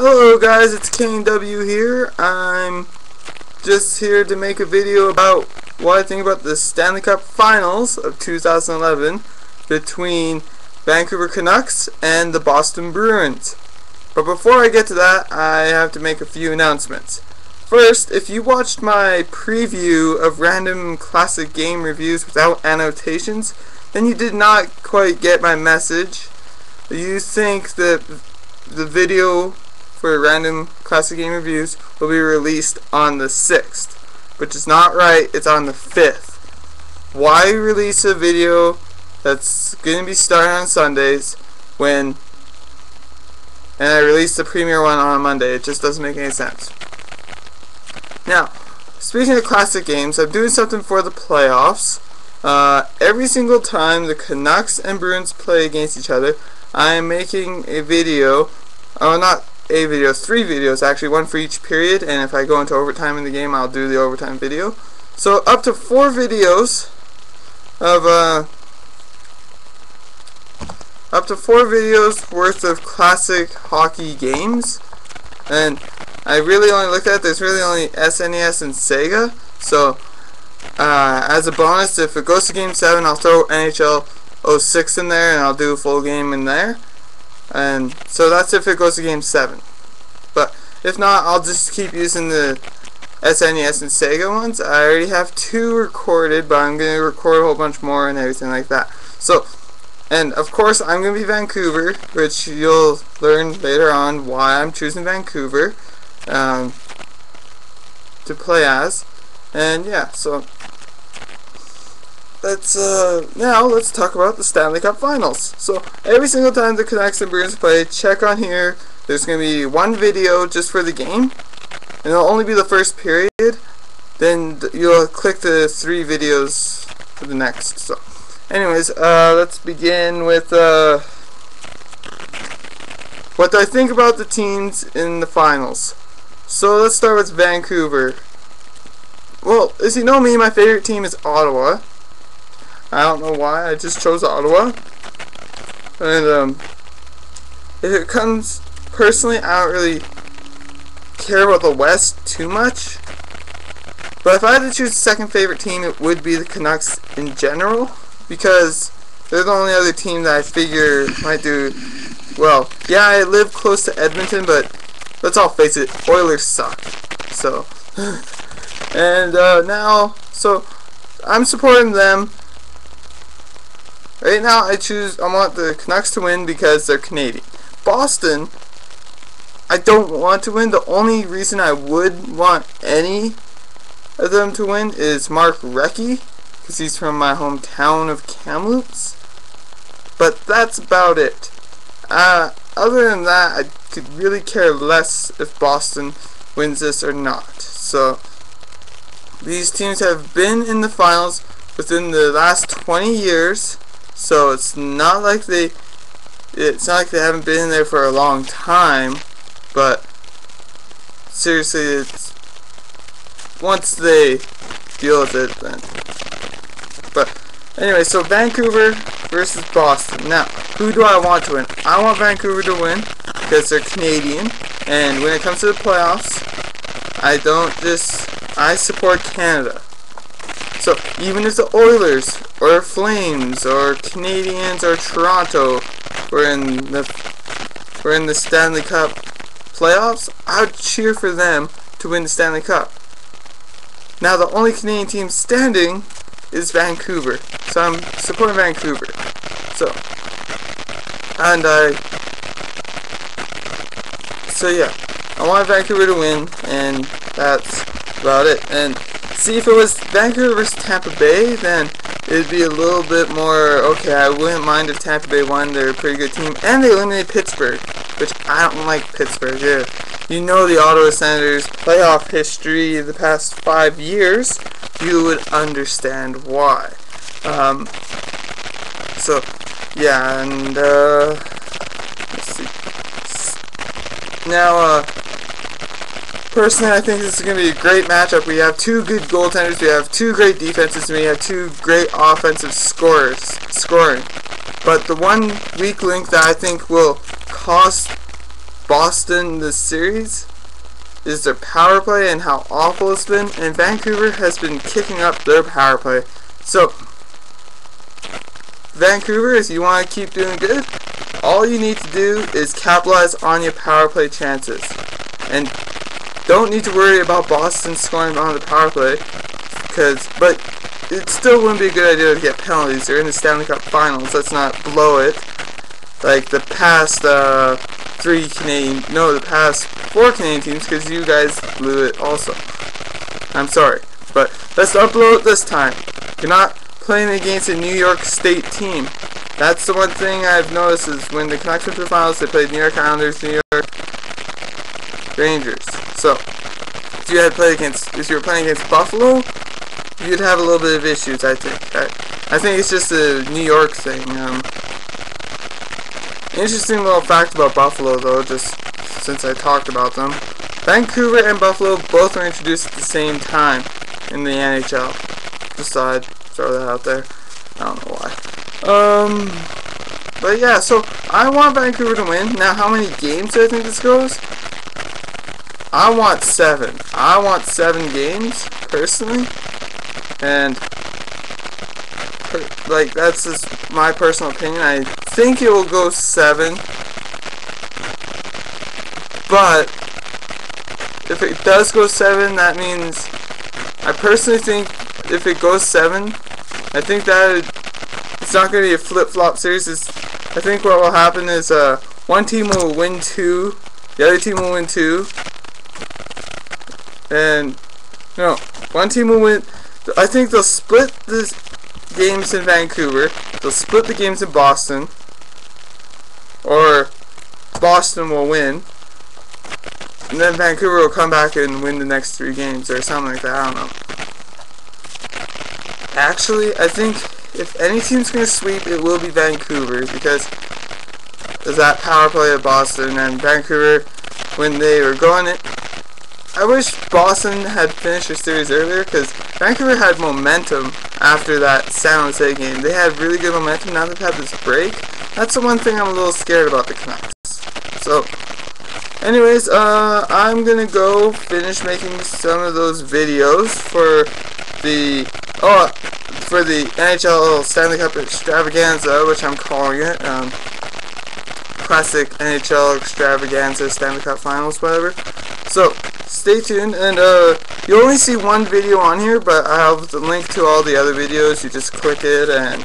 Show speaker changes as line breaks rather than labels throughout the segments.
Hello guys, it's KW here. I'm just here to make a video about what I think about the Stanley Cup Finals of 2011 between Vancouver Canucks and the Boston Bruins. But before I get to that, I have to make a few announcements. First, if you watched my preview of random classic game reviews without annotations, then you did not quite get my message. You think that the video for random classic game reviews will be released on the 6th, which is not right. It's on the 5th. Why release a video that's going to be starting on Sundays and I released the premiere one on a Monday? It just doesn't make any sense. Now, speaking of classic games, I'm doing something for the playoffs. Every single time the Canucks and Bruins play against each other, I am making a video, not a video, 3 videos actually, one for each period, and if I go into overtime in the game, I'll do the overtime video. So up to 4 videos worth of classic hockey games, and I really only looked at, there's really only SNES and Sega, so as a bonus, if it goes to game 7, I'll throw NHL 06 in there and I'll do a full game in there. And so that's if it goes to game 7. But if not, I'll just keep using the SNES and Sega ones. I already have 2 recorded, but I'm going to record a whole bunch more and everything like that. So, and of course I'm going to be Vancouver, which you'll learn later on why I'm choosing Vancouver to play as. And yeah, so now let's talk about the Stanley Cup Finals. So every single time the Canucks and Bruins play, check on here. There's going to be 1 video just for the game, and it'll only be the first period. Then you'll click the 3 videos for the next. So anyways, let's begin with what do I think about the teams in the finals. So let's start with Vancouver. Well, as you know me, my favorite team is Ottawa. I don't know why, I just chose Ottawa. And if it comes, personally, I don't really care about the West too much. But if I had to choose a second favorite team, it would be the Canucks in general, because they're the only other team that I figure might do well. Yeah, I live close to Edmonton, but let's all face it, Oilers suck. So, and now, so I'm supporting them. Right now, I want the Canucks to win because they're Canadian. Boston, I don't want to win. The only reason I would want any of them to win is Mark Recchi, because he's from my hometown of Kamloops. But that's about it. Other than that, I could really care less if Boston wins this or not. So, these teams have been in the finals within the last 20 years. So it's not like they haven't been in there for a long time, but seriously, it's once they deal with it, then. But anyway, so Vancouver versus Boston. Now, who do I want to win? I want Vancouver to win because they're Canadian, and when it comes to the playoffs, I support Canada. So even if the Oilers or Flames or Canadians or Toronto were in the Stanley Cup playoffs, I would cheer for them to win the Stanley Cup. Now the only Canadian team standing is Vancouver, so I'm supporting Vancouver. So yeah, I want Vancouver to win, and that's about it. And see, if it was Vancouver versus Tampa Bay, then it'd be a little bit more, okay, I wouldn't mind if Tampa Bay won. They're a pretty good team. And they eliminated Pittsburgh, which I don't like Pittsburgh. Yeah. You know the Ottawa Senators' playoff history the past 5 years, you would understand why. So, yeah, and, let's see. Now, personally, I think this is going to be a great matchup. We have 2 good goaltenders, we have 2 great defenses, and we have 2 great offensive scoring. But the one weak link that I think will cost Boston this series is their power play and how awful it's been, and Vancouver has been kicking up their power play. So Vancouver, if you want to keep doing good, all you need to do is capitalize on your power play chances, and don't need to worry about Boston scoring on the power play, but it still wouldn't be a good idea to get penalties. They're in the Stanley Cup Finals. Let's not blow it like the past the past 4 Canadian teams, because you guys blew it also. I'm sorry, but let's upload it this time. You're not playing against a New York State team. That's the one thing I've noticed, is when the Canucks went to the finals, they played New York Islanders, New York Rangers. So if you were playing against Buffalo, you'd have a little bit of issues, I think. I think it's just a New York thing. Interesting little fact about Buffalo, though, just since I talked about them. Vancouver and Buffalo both were introduced at the same time in the NHL. Just thought I'd throw that out there. I don't know why. But yeah, so I want Vancouver to win. Now, how many games do I think this goes? I want 7. I want 7 games, personally. And like, that's just my personal opinion. I think it will go 7, but if it does go 7, that means, I personally think if it goes 7, I think that it's not going to be a flip-flop series. I think what will happen is one team will win 2, the other team will win 2, and no, one team will win. I think they'll split the games in Vancouver, they'll split the games in Boston, or Boston will win, and then Vancouver will come back and win the next 3 games, or something like that. I don't know. Actually, I think if any team's going to sweep, it will be Vancouver, because there's that power play of Boston, and Vancouver, when they were going it, I wish Boston had finished their series earlier, because Vancouver had momentum after that San Jose game. They had really good momentum. Now they've had this break. That's the one thing I'm a little scared about the Canucks. So, anyways, I'm gonna go finish making some of those videos for the NHL Stanley Cup Extravaganza, which I'm calling it. Classic NHL Extravaganza Stanley Cup Finals, whatever. So, stay tuned, and you'll only see one video on here, but I have the link to all the other videos. You just click it and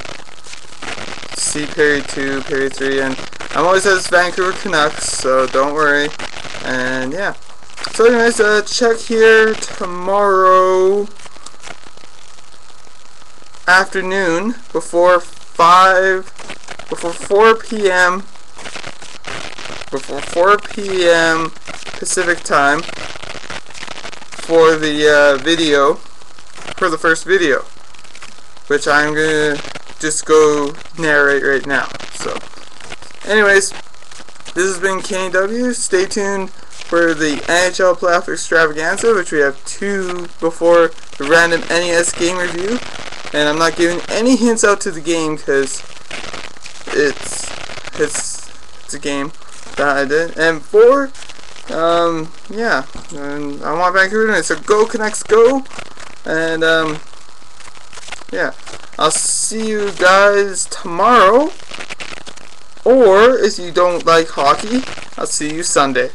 see period 2, period 3, and I'm always at Vancouver Canucks, so don't worry. And yeah. So anyways, check here tomorrow afternoon before 4 p.m. Pacific time for the the first video, which I'm gonna just go narrate right now. So anyways, this has been KW. Stay tuned for the NHL Playoff Extravaganza, which we have 2 before the random NES game review, and I'm not giving any hints out to the game because it's a game that I did. And 4, yeah, and I want Vancouver tonight, so go Canucks, go! And yeah, I'll see you guys tomorrow, or if you don't like hockey, I'll see you Sunday.